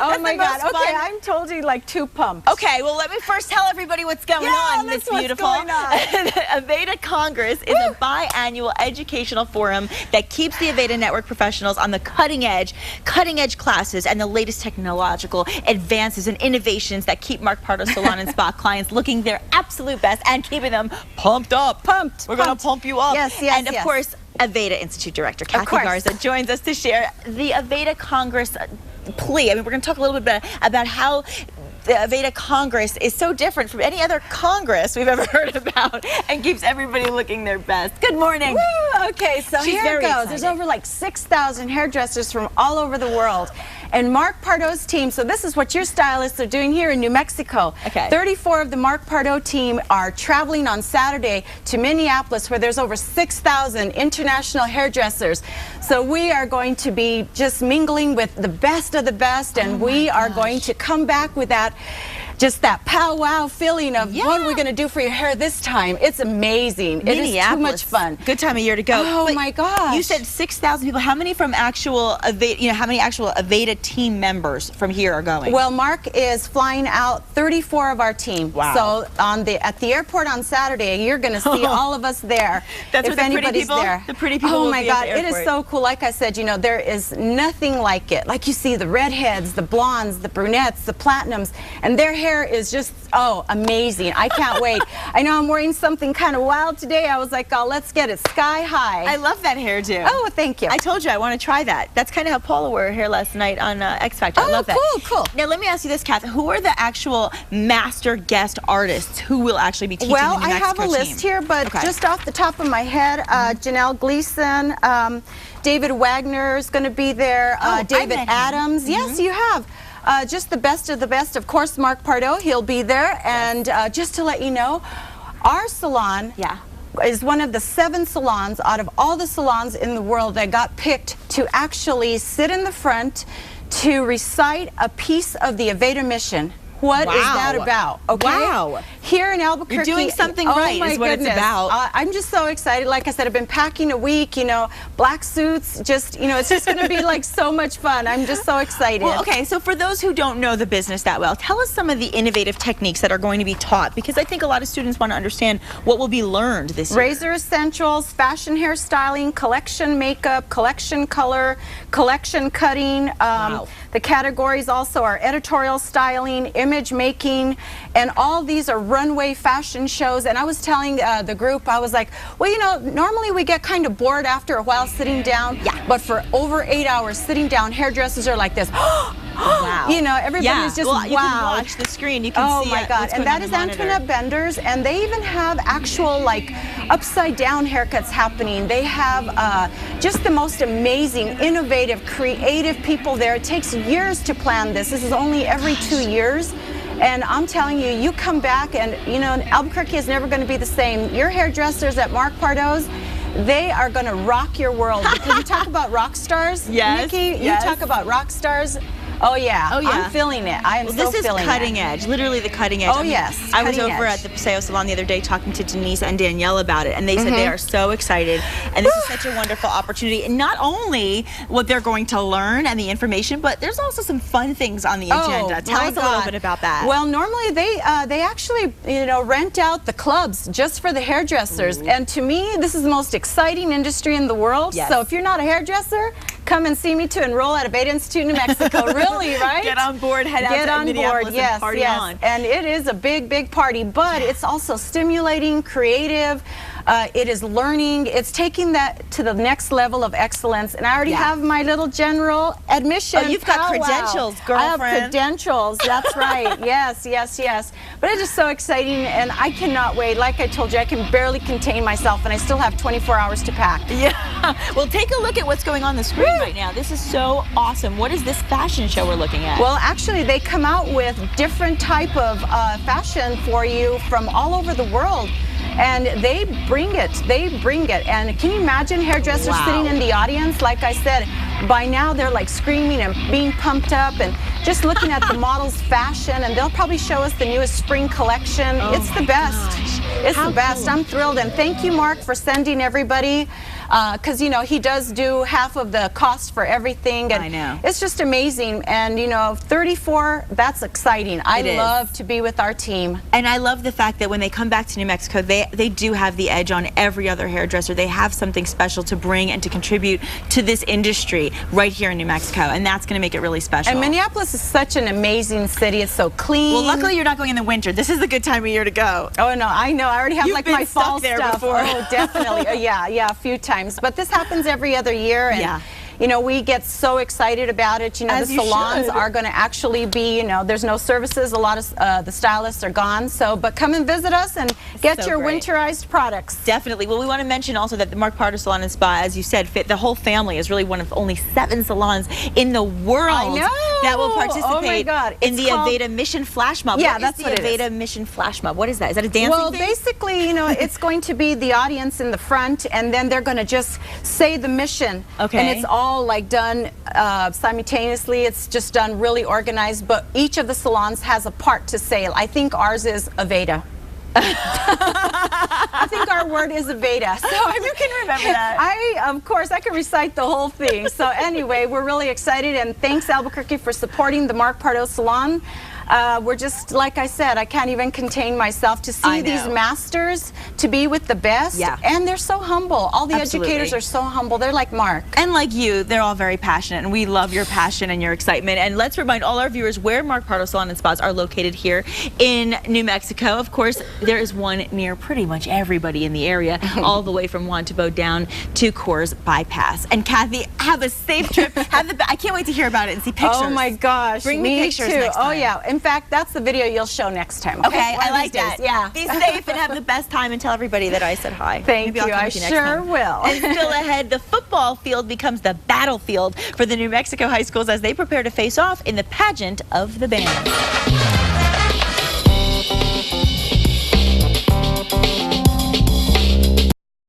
Oh my God. Okay, I'm totally like too pumped. Okay, well, let me first tell everybody what's going on. It's beautiful. Aveda Congress is a biannual educational forum that keeps the Aveda Network professionals on the cutting edge classes and the latest technological advances and innovations that keep Mark Pardo Salon and Spa clients looking their absolute best and keeping them pumped up. Pumped. We're going to pump you up. Yes, yes, and of course, Aveda Institute Director Kathy Garza joins us to share the Aveda Congress plea. I mean, we're going to talk a little bit about how the Aveda Congress is so different from any other Congress we've ever heard about and keeps everybody looking their best. Good morning. Woo! Okay, so here it goes. Excited. There's over like 6,000 hairdressers from all over the world. And Mark Pardo's team, so this is what your stylists are doing here in New Mexico. Okay. 34 of the Mark Pardo team are traveling on Saturday to Minneapolis, where there's over 6,000 international hairdressers. So we are going to be just mingling with the best of the best, and we are going to come back with that just that powwow feeling of what are we going to do for your hair this time. It's amazing. It is too much fun. Good time of year to go. Oh my gosh. You said 6,000 people. How many from actual Aveda, how many actual Aveda team members from here are going? Well, Mark is flying out 34 of our team. Wow. So at the airport on Saturday, you're going to see all of us there. That's if where the anybody's pretty people, there. The pretty people. Oh my God, it is so cool. Like I said, you know, there is nothing like it. Like you see the redheads, the blondes, the brunettes, the platinums, and their hair is just amazing. I can't wait. I know I'm wearing something kind of wild today. I was like, oh, let's get it sky high. I love that hairdo. Oh, thank you. I told you I want to try that. That's kind of how Paula wore her hair last night on X Factor. I love that. Cool. Now let me ask you this, Kath. Who are the actual master guest artists who will actually be teaching the New Mexico I have a list here, but just off the top of my head, Janelle Gleason, David Wagner is going to be there, David Adams. Yes, you have. Just the best of the best. Of course, Mark Pardo, he'll be there. And just to let you know, our salon is one of the 7 salons out of all the salons in the world that got picked to actually sit in the front to recite a piece of the Aveda mission. What is that about? Okay. Wow. Here in Albuquerque. You're doing something right is what it's about. I'm just so excited. Like I said, I've been packing a week, you know, black suits, just, you know, it's just going to be like so much fun. I'm just so excited. Well, okay, so for those who don't know the business that well, tell us some of the innovative techniques that are going to be taught, because I think a lot of students want to understand what will be learned this year. Razor essentials, fashion hairstyling, collection makeup, collection color, collection cutting. The categories also are editorial styling, image making, and all these are runway fashion shows. And I was telling the group, I was like, well, you know, normally we get kind of bored after a while sitting down, but for over 8 hours sitting down, hairdressers are like this. Wow. You know, everybody's just you can watch the screen. You can see. Oh my God! And that is Antoinette Benders, and they even have actual like upside down haircuts happening. They have just the most amazing, innovative, creative people there. It takes years to plan this. This is only every 2 years. And I'm telling you, you come back and, you know, Albuquerque is never going to be the same. Your hairdressers at Mark Pardo's, they are going to rock your world. Because you talk about rock stars, Nikki, you talk about rock stars. Oh yeah. I'm feeling it. I am so feeling it. This is cutting edge, literally the cutting edge. Oh yes. I was over at the Paseo Salon the other day talking to Denise and Danielle about it, and they said they are so excited, and this is such a wonderful opportunity. And not only what they're going to learn and the information, but there's also some fun things on the agenda. Tell us a little bit about that. Well, normally they actually, you know, rent out the clubs just for the hairdressers, and to me, this is the most exciting industry in the world. So if you're not a hairdresser, come and see me to enroll at Aveda Institute, New Mexico. Really, right? Get on board, head out to Minneapolis and party on. And it is a big, big party, but it's also stimulating, creative. It is learning. It's taking that to the next level of excellence. And I already have my little general admission. Oh, you've got credentials, girlfriend. I have credentials. That's right. Yes. But it's just so exciting, and I cannot wait. Like I told you, I can barely contain myself, and I still have 24 hours to pack. Yeah. Well, take a look at what's going on the screen right now. This is so awesome. What is this fashion show we're looking at? Well, actually, they come out with different type of fashion for you from all over the world. And they bring it. And can you imagine hairdressers sitting in the audience? Like I said, by now they're like screaming and being pumped up and just looking at the models' fashion. And they'll probably show us the newest spring collection. It's the best. It's the best. I'm thrilled. And thank you, Mark, for sending everybody. because you know he does do half of the cost for everything, and I know. it's just amazing. And you know, 34, that's exciting. I love to be with our team. And I love the fact that when they come back to New Mexico, they do have the edge on every other hairdresser. They have something special to bring and to contribute to this industry right here in New Mexico, and that's going to make it really special. And Minneapolis is such an amazing city. It's so clean. Well, luckily you're not going in the winter. This is the good time of year to go. Oh no, I know. I already have like my fall there stuff. Before. Oh, definitely. Yeah, a few times. But this happens every other year, and you know, we get so excited about it. You know, the salons are going to actually be, you know, there's no services. A lot of the stylists are gone. So, but come and visit us and get your winterized products. Definitely. Well, we want to mention also that the Mark Pardo Salon and Spa, as you said, the whole family is really one of only 7 salons in the world that will participate in the Aveda Mission Flash Mob. Yeah, that's what it is. The Aveda Mission Flash Mob. What is that? Is that a dancing Well, thing? basically, you know, it's going to be the audience in the front, and then they're going to just say the mission. Okay. And it's all like done simultaneously. It's just done really organized, but each of the salons has a part to say. I think ours is Aveda. I think our word is Aveda. So you can remember that. Of course, I can recite the whole thing. So anyway, we're really excited, and thanks Albuquerque for supporting the Mark Pardo Salon. We're just, like I said, I can't even contain myself to see these masters, to be with the best. Yeah. And they're so humble. All the educators are so humble. They're like Mark. And like you, they're all very passionate, and we love your passion and your excitement. And let's remind all our viewers where Mark Pardo Salon and Spas are located here in New Mexico. Of course, there is one near pretty much everybody in the area, all the way from Wantabo down to Coors Bypass. And Kathy, have a safe trip. I can't wait to hear about it and see pictures. Oh my gosh. Bring me pictures next time. Oh yeah. In fact, that's the video you'll show next time. Okay, I like that. Yeah. Be safe and have the best time, and tell everybody that I said hi. Thank you. I sure will. And still ahead, the football field becomes the battlefield for the New Mexico high schools as they prepare to face off in the pageant of the band.